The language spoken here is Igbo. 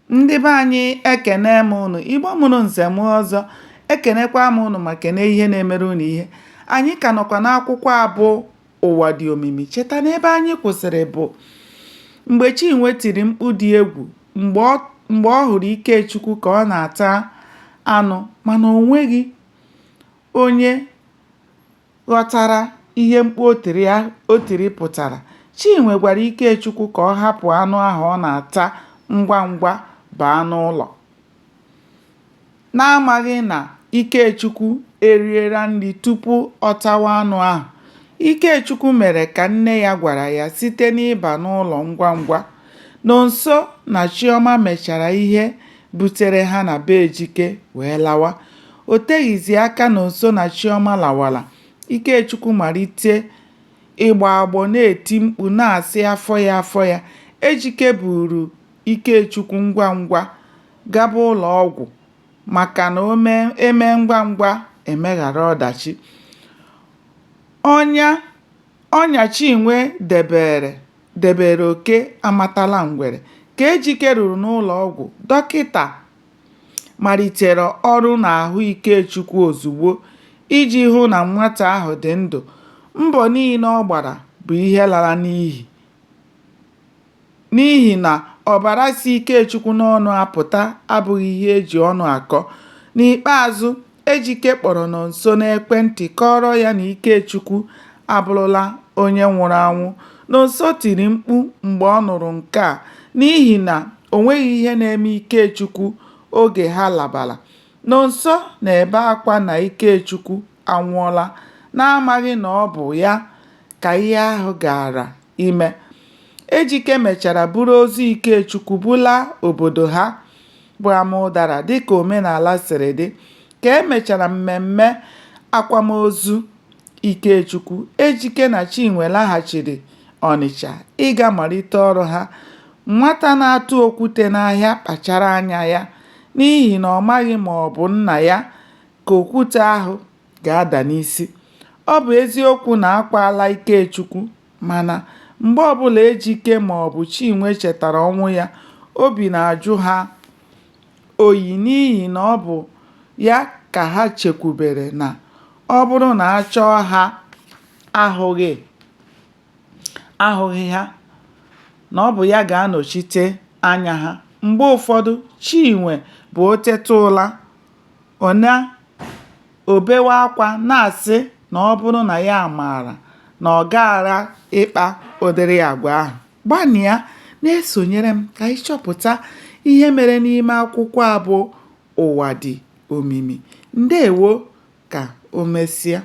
Ndị be anyị ekene m unu, Igbo mụrụ nze m ọzọ, ekenekwa m unu ma kene ihe na-emere unu ihe. Anyị ka nọkwa n'akwụkwọ abụ ụwa dị omimi. Cheta na ebe anyị kwụsịrị bụ mgbe Chinwe tiri mkpu dị egwu mgbe ọ hụrụ Ikechukwu ka ọ na-ata anụ, mana o nweghị onye ghọtara ihe mkpu o tiri pụtara. Chinwe gwara Ikechukwu ka ọ hapụ anụ ahụ ọ na-ata ngwa ngwa baa n'ụlọ, n'amaghị na Ikechukwu eriela nri tupu ọ tawa anụ ahụ. Ikechukwu mere ka nne ya gwara ya site n'ịba n'ụlọ ngwa ngwa. Nonso na Chioma mechara ihe butere ha na be Ejike wee lawa. O teghizi aka Nonso na Chioma lawara, Ikechukwu malite ịgba agbọ na-eti mkpu na-asị afọ ya afọ ya. Ejike buru Ikechukwu ngwa ngwa gaba ụlọ ọgwụ maka na eme ngwa ngwa emeghara ọdachi. Ọnya Chinwe debere oke amatala ngwere. Ka Ejike ruru n'ụlọ ọgwụ, dọkịta malitere ọrụ n'ahụ Ikechukwu ozugbo iji hụ na nwata ahụ dị ndụ. Mbọ niile ọ gbara bụ ihe lara n'ihi na ọbara si Ikechukwu n'ọnụ apụta abụghị ihe eji ọnụ akọ. N'ikpeazụ, Ejike kpọrọ Nonso n'ekwentị kọrọ ya na Ikechukwu abụrụla onye nwụrụ anwụ. Nonso tiri mkpu mgbe ọ nụrụ nke a n'ihi na o nweghị ihe na-eme Ikechukwu oge ha labara. Nonso na-ebe akwa na Ikechukwu anwụọla, na-amaghị na ọ bụ ya ka ihe ahụ gaara ime. Ejike mechara buru ozu Ikechukwu bulaa obodo ha bụ Amụdara dịka omenala siri dị. Ka emechara mmemme akwamozu Ikechukwu, Ejike na Chinwe laghachiri Ọnịcha ịga malite ọrụ ha. Nwata na-atụ okwute n'ahịa kpachara anya ya n'ihi na ọ maghị ma ọ bụ nna ya ka okwute ahụ ga-ada n'isi. Ọ bụ eziokwu na akwaala Ikechukwu, mana mgbe ọbụla Ejike ma ọ bụ Chinwe chetara ọnwụ ya, obi na-ajụ ha oyi n'ihi na ọ bụ ya ka ha chekwubere na ọ bụrụ na a chọọ ha ahụghị ha, na ọ bụ ya ga-anọchite anya ha. Mgbe ụfọdụ, Chinwe bụ o teta ụra, o bewe akwa na-asị na ọ bụrụ na ya maara na ọ gaara ịkpa ụdịrị agwa ahụ. Gbanịa na-esonyere m ka anyị chọpụta ihe mere n'ime akwụkwọ abụ ụwa dị omimi. Ndewo, ka o mesịa.